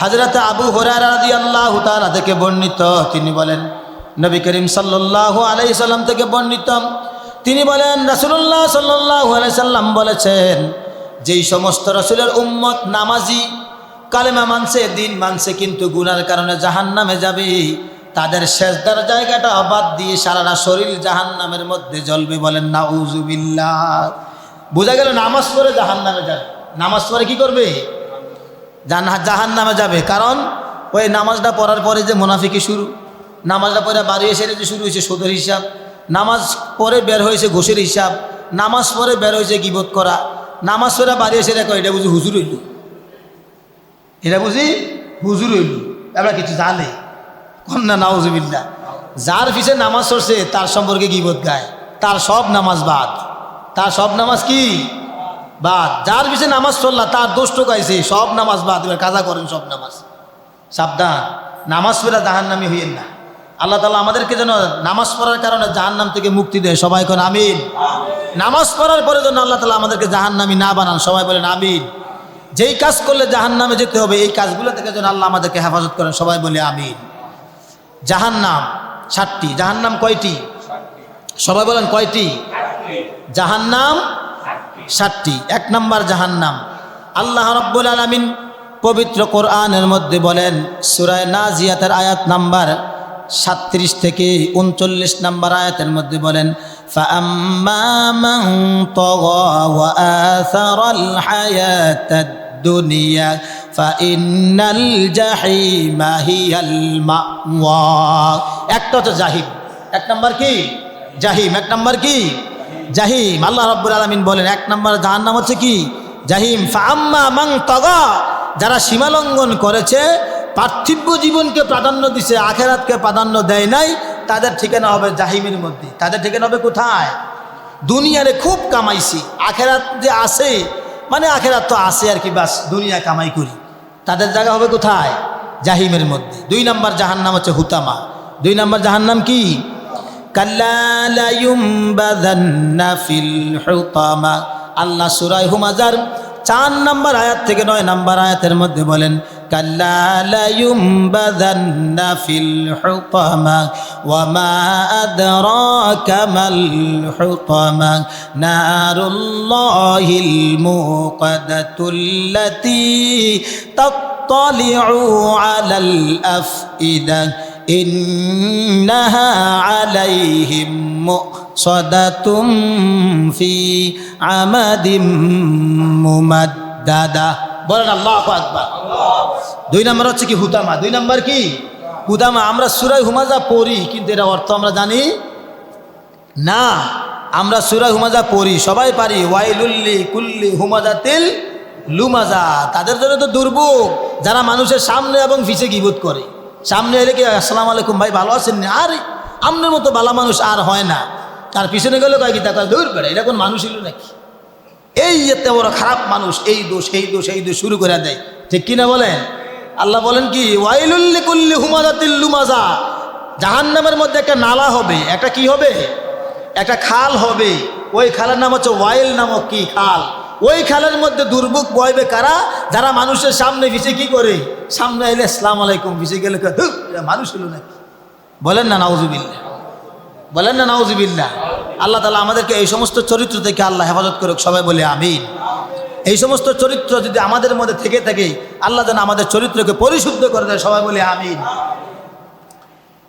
হযরত আবু হুরায়রা রাদিয়াল্লাহু তাআলা থেকে বর্ণিত, তিনি বলেন নবী করিম সাল্লাল্লাহু আলাইহি সাল্লাম থেকে বর্ণিত, তিনি বলেন রাসূলুল্লাহ সাল্লাল্লাহু আলাইহি সাল্লাম বলেছেন, যেই সমস্ত রাসূলের উম্মত নামাজি, কালেমা মানছে, দিন মানছে, কিন্তু গুনার কারণে জাহান্নামে যাবে, তাদের সেজদার জায়গাটা বাদ দিয়ে সারাটা শরীর জাহান্নামের মধ্যে জ্বলবে। বলেন নাউযুবিল্লাহ। বোঝা গেল নামাজ পড়ে জাহান্নামে যাবে। নামাজ পড়ে কি করবে? জাহান্নামে যাবে। কারণ ওই নামাজটা পড়ার পরে যে মুনাফিকি শুরু, নামাজটা পড়ে বাড়ি এসে যে শুরু হয়েছে সুদের হিসাব, নামাজ পড়ে বের হয়েছে ঘুষের হিসাব, নামাজ পড়ে বের হয়েছে গীবত করা, নামাজ পড়ে বাড়ি এসে দেখো এটা বুঝি হুজুর হইল, এটা বুঝি হুজুর হইল, এবার কিছু জানে কন্যা নাউযুবিল্লাহ। যার পিছে নামাজ পড়ছে তার সম্পর্কে গীবত গায়, তার সব নামাজ বাদ, তার সব নামাজ কি বাদ। যার পিছে নামাজ পড়লা তার দোষ্ট গাইছে, সব নামাজ বাদ, এবার কাজা করেন সব নামাজ। সাবধান, নামাজ পড়া জাহান্নামী হইয়েন না। আল্লাহ তাআলা আমাদেরকে যেন নামাজ পড়ার কারণে জাহান্নাম থেকে মুক্তি দেয়। সবাই কোন আমিন। নামাজ পড়ার পরে যেন আল্লাহ তাআলা আমাদেরকে জাহান্নামী না বানান। সবাই বলেন আমিন। যেই কাজ করলে জাহান্নামে যেতে হবে এই কাজগুলো থেকে যেন আল্লাহ আমাদেরকে হেফাজত করেন। সবাই বলে আমিন। জাহান্নাম 7টি। জাহান্নাম কয়টি? সবাই বলেন কয়টি? জাহান্নাম 7টি। 1 নম্বর জাহান্নাম। আল্লাহ রাব্বুল আলামিন পবিত্র কোরআনের মধ্যে বলেন, সূরা নাজিয়াতের আয়াত নাম্বার 37 থেকে 39 নম্বর আয়াতের মধ্যে বলেন, ফাআম্মা মান তাগা ওয়া আসারাল হায়াতাদ দুনিয়া ফাইন্নাল জাহিমা হিয়াল মাওয়া। একটা হচ্ছে জাহিম, 1 নম্বর কি? জাহিম। 1 নম্বর কি? জাহিম। আল্লাহ রাব্বুল আলামিন বলেন 1 নম্বর জাহান্নাম হচ্ছে কি? জাহিম। ফাআম্মা মান তাগা, যারা সীমালঙ্ঘন করেছে, পার্থিব জীবনকে প্রাধান্য দিছে, আখেরাতকে প্রাধান্য দেয় নাই, তাদের ঠিকানা হবে জাহিমের মধ্যে। তাদের ঠিকানা হবে কোথায়? দুনিয়ারে খুব কামাইছি, আখেরাত যে আছে, মানে আখেরাত তো আছে আর কি, বাস দুনিয়া কামাই করি, তাদের জায়গা হবে কোথায়? জাহিমের মধ্যে। 2 নম্বর জাহান্নাম হচ্ছে হুতামা। 2 নম্বর জাহান্নাম কি? কাল্লা লা ইউমবাযান্না ফিল হুতামা। আল্লাহ সূরা হুমাযার 4 নম্বর আয়াত থেকে 9 নম্বর আয়াতের মধ্যে বলেন, কাল্লা লা ইউমবাযান্না ফিল হুতামা ওয়া মা আদরাকা মাল হুতামা নারুল্লাহিল মুকাদাতুল্লাতী তাত্তালিউ আলাল আফইদা ইন্নাহা আলাইহিম মুসাদাতুম ফি আমাদিম মুমাদ্দাদা। বলেন আল্লাহু আকবার। 2 নম্বর হচ্ছে কি? হুতামা। 2 নম্বর কি? হুতামা। আমরা সূরা হুমাযা পড়ি, কিন্তু এর অর্থ আমরা জানি না। আমরা সূরা হুমাযা পড়ি, সবাই পারি, ওয়াইলুল লিকুল্লি হুমাযাতিল লুমাযা। তাদের জন্য তো দুর্ভোগ যারা মানুষের সামনে এবং পিছে গীবত করে। সামনে এলে কি আসসালামু আলাইকুম ভাই ভালো আছেন না, আর আমনের মতো ভালো মানুষ আর হয় না। তার পিছনে গেলে কয় কি তা কয় দূর বেড়ে, এটা কোন মানুষ ছিল নাকি? এই এত বড় খারাপ মানুষ, এই দোষ এই দোষ এই দোষ শুরু করে দেয়। ঠিক কিনা বলেন? আল্লাহ বলেন কি? ওয়াইলুল লিকুল্লি হুমাযাতিল লুমাযা। জাহান্নামের মধ্যে একটা নালা হবে, একটা কি হবে? একটা খাল হবে। ওই খালের নাম হচ্ছে ওয়াইল নামক কি খাল। ওই খালের মধ্যে দুর্ভোগ বইবে কারা? যারা মানুষের সামনে পিছে কি করে, সামনে এলে আসসালামু আলাইকুম, পিছে গেলে মানুষ হলো নাকি? বলেন না নাউযুবিল্লাহ, বলেন না নাউযুবিল্লাহ। আল্লাহ তাআলা আমাদেরকে এই সমস্ত চরিত্র থেকে আল্লাহ হেফাজত করুক। সবাই বলে আমিন। এই সমস্ত চরিত্র যদি আমাদের মধ্যে থেকে থাকে, আল্লাহ যেন আমাদের চরিত্রকে পরিশুদ্ধ করে দেয়। সবাই বলে আমিন।